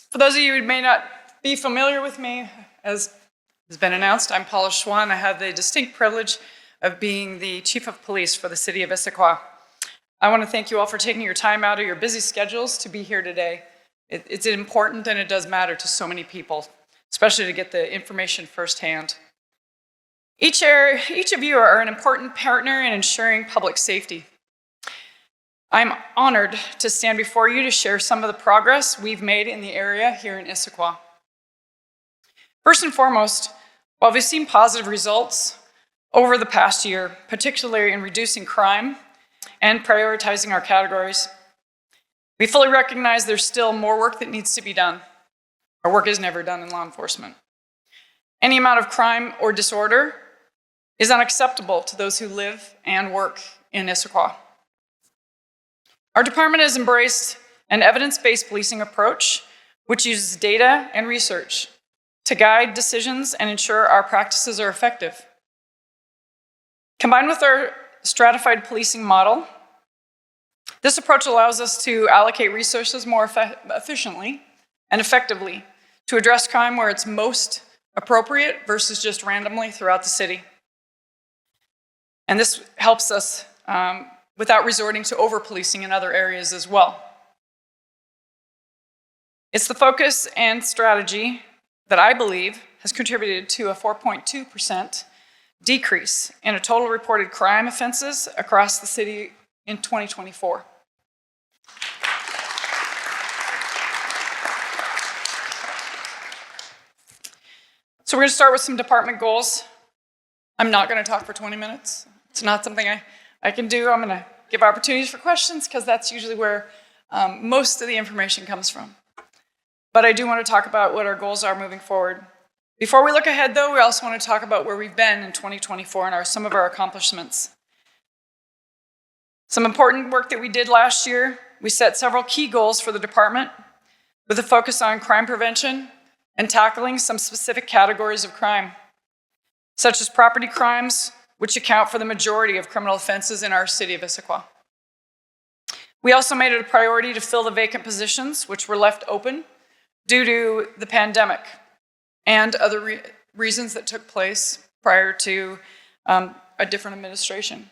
For those of you who may not be familiar with me, as has been announced, I'm Paula Schwan. I have the distinct privilege of being the Chief of Police for the City of Issaquah. I want to thank you all for taking your time out of your busy schedules to be here today. It's important and it does matter to so many people, especially to get the information firsthand. Each of you are an important partner in ensuring public safety. I'm honored to stand before you to share some of the progress we've made in the area here in Issaquah. First and foremost, while we've seen positive results over the past year, particularly in reducing crime and prioritizing our categories, we fully recognize there's still more work that needs to be done. Our work is never done in law enforcement. Any amount of crime or disorder is unacceptable to those who live and work in Issaquah. Our department has embraced an evidence-based policing approach, which uses data and research to guide decisions and ensure our practices are effective. Combined with our stratified policing model, this approach allows us to allocate resources more efficiently and effectively to address crime where it's most appropriate versus just randomly throughout the city. And this helps us without resorting to over-policing in other areas as well. It's the focus and strategy that I believe has contributed to a 4.2% decrease in a total reported crime offenses across the city in 2024. So we're going to start with some department goals. I'm not going to talk for 20 minutes. It's not something I can do. I'm going to give opportunities for questions because that's usually where most of the information comes from. But I do want to talk about what our goals are moving forward. Before we look ahead, though, we also want to talk about where we've been in 2024 and some of our accomplishments. Some important work that we did last year, we set several key goals for the department with a focus on crime prevention and tackling some specific categories of crime, such as property crimes, which account for the majority of criminal offenses in our city of Issaquah. We also made it a priority to fill the vacant positions, which were left open due to the pandemic and other reasons that took place prior to a different administration.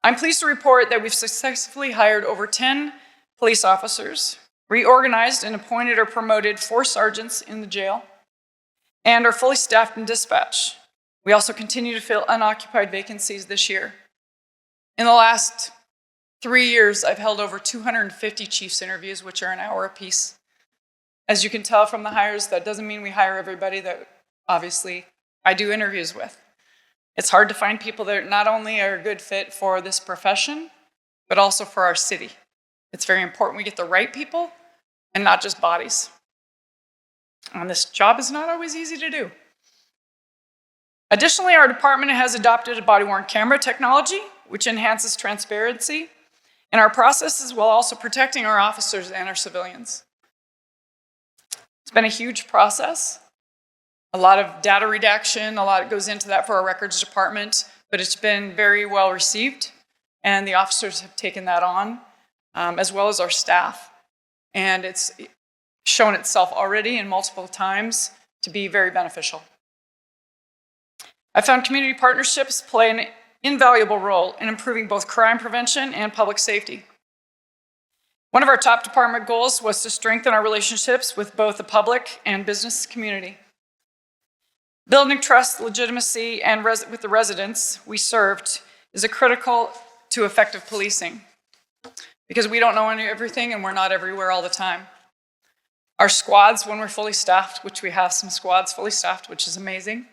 I'm pleased to report that we've successfully hired over 10 police officers, reorganized and appointed or promoted 4 sergeants in the jail, and are fully staffed in dispatch. We also continue to fill unoccupied vacancies this year. In the last 3 years, I've held over 250 chiefs interviews, which are an hour apiece. As you can tell from the hires, that doesn't mean we hire everybody that obviously I do interviews with. It's hard to find people that not only are a good fit for this profession, but also for our city. It's very important we get the right people and not just bodies. And this job is not always easy to do. Additionally, our department has adopted a body-worn camera technology, which enhances transparency in our processes while also protecting our officers and our civilians. It's been a huge process. A lot of data redaction, a lot goes into that for our records department, but it's been very well received, and the officers have taken that on, as well as our staff. And it's shown itself already in multiple times to be very beneficial. I found community partnerships play an invaluable role in improving both crime prevention and public safety. One of our top department goals was to strengthen our relationships with both the public and business community. Building trust, legitimacy, and with the residents we served is critical to effective policing because we don't know everything and we're not everywhere all the time. Our squads, when we're fully staffed, which we have some squads fully staffed, which is amazing,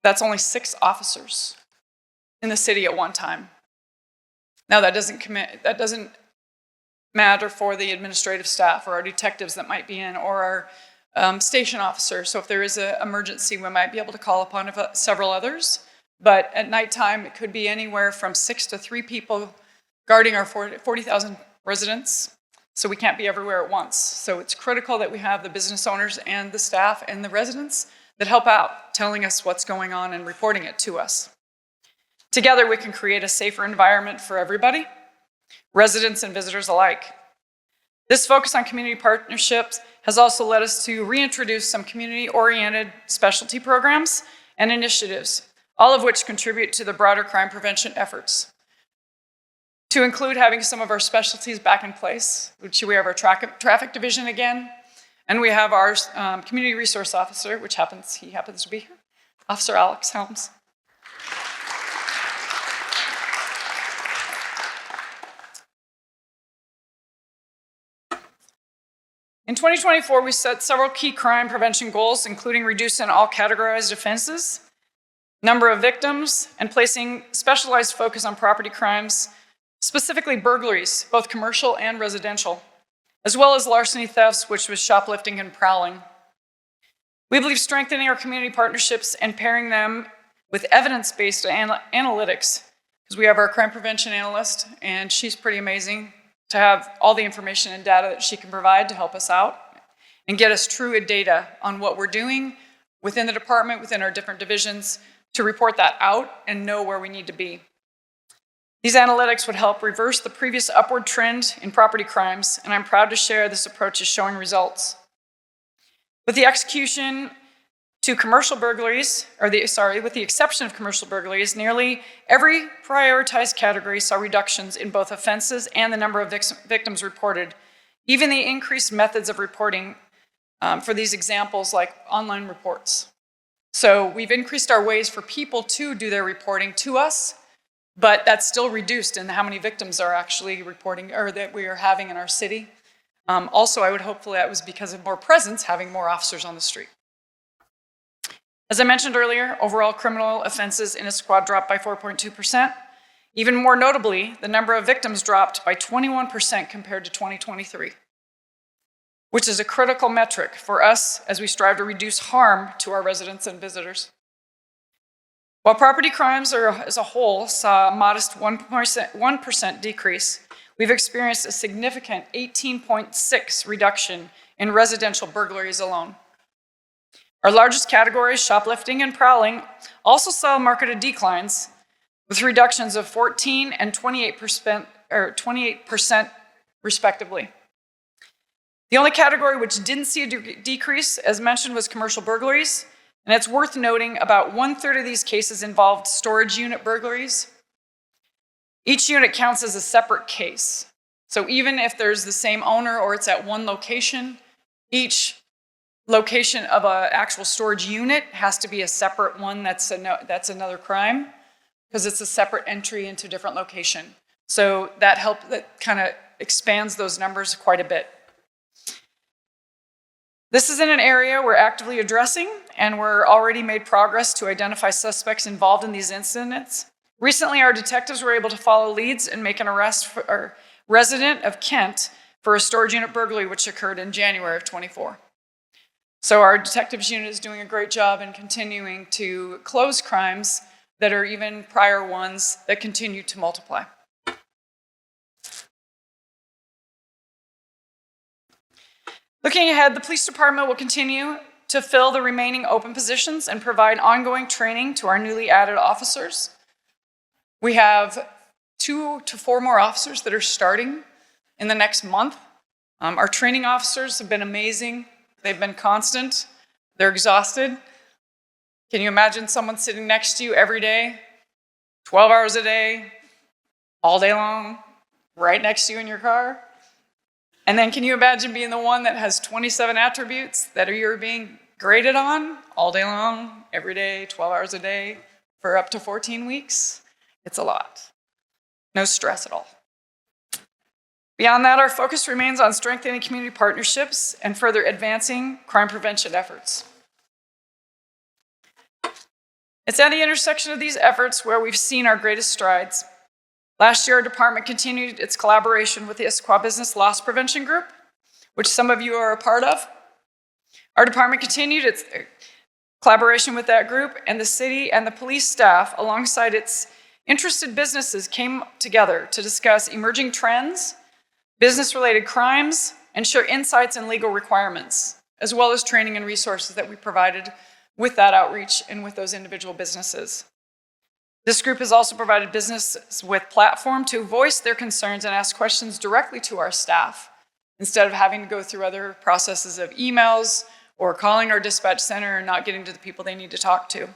that's only 6 officers in the city at one time. Now that doesn't matter for the administrative staff or our detectives that might be in or our station officers. So if there is an emergency, we might be able to call upon several others. But at nighttime, it could be anywhere from 6 to 3 people guarding our 40,000 residents. So we can't be everywhere at once. So it's critical that we have the business owners and the staff and the residents that help out, telling us what's going on and reporting it to us. Together, we can create a safer environment for everybody, residents and visitors alike. This focus on community partnerships has also led us to reintroduce some community-oriented specialty programs and initiatives, all of which contribute to the broader crime prevention efforts. To include having some of our specialties back in place, which we have our traffic division again, and we have our community resource officer, which he happens to be here, Officer Alex Helms. In 2024, we set several key crime prevention goals, including reducing all categorized offenses, number of victims, and placing specialized focus on property crimes, specifically burglaries, both commercial and residential, as well as larceny thefts, which was shoplifting and prowling. We believe strengthening our community partnerships and pairing them with evidence-based analytics, because we have our crime prevention analyst, and she's pretty amazing to have all the information and data that she can provide to help us out and get us true data on what we're doing within the department, within our different divisions, to report that out and know where we need to be. These analytics would help reverse the previous upward trend in property crimes, and I'm proud to share this approach is showing results. With the execution to commercial burglaries, with the exception of commercial burglaries, nearly every prioritized category saw reductions in both offenses and the number of victims reported. Even the increased methods of reporting for these examples, like online reports. So we've increased our ways for people to do their reporting to us, but that's still reduced in how many victims are actually reporting or that we are having in our city. Also, I would hopefully that was because of more presence, having more officers on the street. As I mentioned earlier, overall criminal offenses in Issaquah dropped by 4.2%. Even more notably, the number of victims dropped by 21% compared to 2023, which is a critical metric for us as we strive to reduce harm to our residents and visitors. While property crimes as a whole saw a modest 1% decrease, we've experienced a significant 18.6% reduction in residential burglaries alone. Our largest categories, shoplifting and prowling, also saw marked declines with reductions of 14% and 28% respectively. The only category which didn't see a decrease, as mentioned, was commercial burglaries, and it's worth noting about 1/3 of these cases involved storage unit burglaries. Each unit counts as a separate case. So even if there's the same owner or it's at one location, each location of an actual storage unit has to be a separate one. That's another crime because it's a separate entry into a different location. So that kind of expands those numbers quite a bit. This is in an area we're actively addressing, and we're already made progress to identify suspects involved in these incidents. Recently, our detectives were able to follow leads and make an arrest for a resident of Kent for a storage unit burglary, which occurred in January of 24. So our detectives unit is doing a great job in continuing to close crimes that are even prior ones that continue to multiply. Looking ahead, the police department will continue to fill the remaining open positions and provide ongoing training to our newly added officers. We have 2 to 4 more officers that are starting in the next month. Our training officers have been amazing. They've been constant. They're exhausted. Can you imagine someone sitting next to you every day, 12 hours a day, all day long, right next to you in your car? And then can you imagine being the one that has 27 attributes that you're being graded on all day long, every day, 12 hours a day, for up to 14 weeks? It's a lot. No stress at all. Beyond that, our focus remains on strengthening community partnerships and further advancing crime prevention efforts. It's at the intersection of these efforts where we've seen our greatest strides. Last year, our department continued its collaboration with the Issaquah Business Loss Prevention Group, which some of you are a part of. Our department continued its collaboration with that group, and the city and the police staff, alongside its interested businesses, came together to discuss emerging trends, business-related crimes, and share insights and legal requirements, as well as training and resources that we provided with that outreach and with those individual businesses. This group has also provided businesses with platform to voice their concerns and ask questions directly to our staff instead of having to go through other processes of emails or calling our dispatch center and not getting to the people they need to talk to.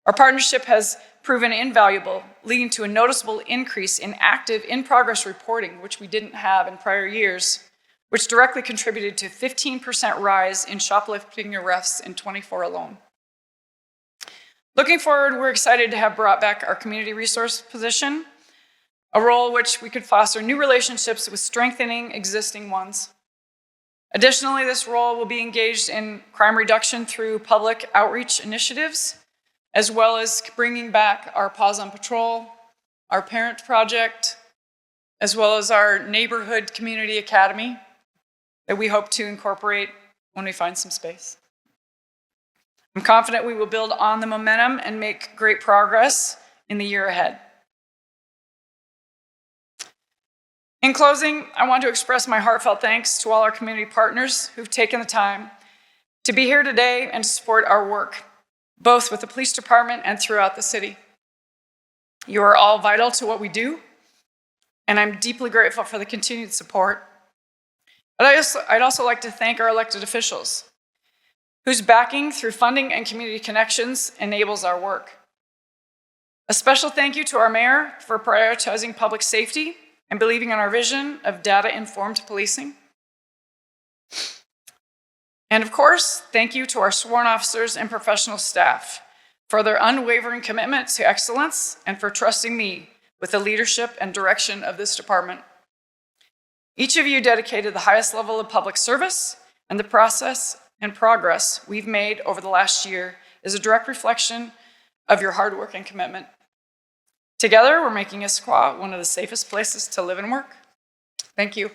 Our partnership has proven invaluable, leading to a noticeable increase in active in-progress reporting, which we didn't have in prior years, which directly contributed to 15% rise in shoplifting arrests in 24 alone. Looking forward, we're excited to have brought back our community resource position, a role which we could foster new relationships with strengthening existing ones. Additionally, this role will be engaged in crime reduction through public outreach initiatives, as well as bringing back our Paws on Patrol, our Parent Project, as well as our Neighborhood Community Academy that we hope to incorporate when we find some space. I'm confident we will build on the momentum and make great progress in the year ahead. In closing, I want to express my heartfelt thanks to all our community partners who've taken the time to be here today and to support our work, both with the police department and throughout the city. You are all vital to what we do, and I'm deeply grateful for the continued support. But I'd also like to thank our elected officials, whose backing through funding and community connections enables our work. A special thank you to our mayor for prioritizing public safety and believing in our vision of data-informed policing. And of course, thank you to our sworn officers and professional staff for their unwavering commitment to excellence and for trusting me with the leadership and direction of this department. Each of you dedicated the highest level of public service, and the process and progress we've made over the last year is a direct reflection of your hard work and commitment. Together, we're making Issaquah one of the safest places to live and work. Thank you.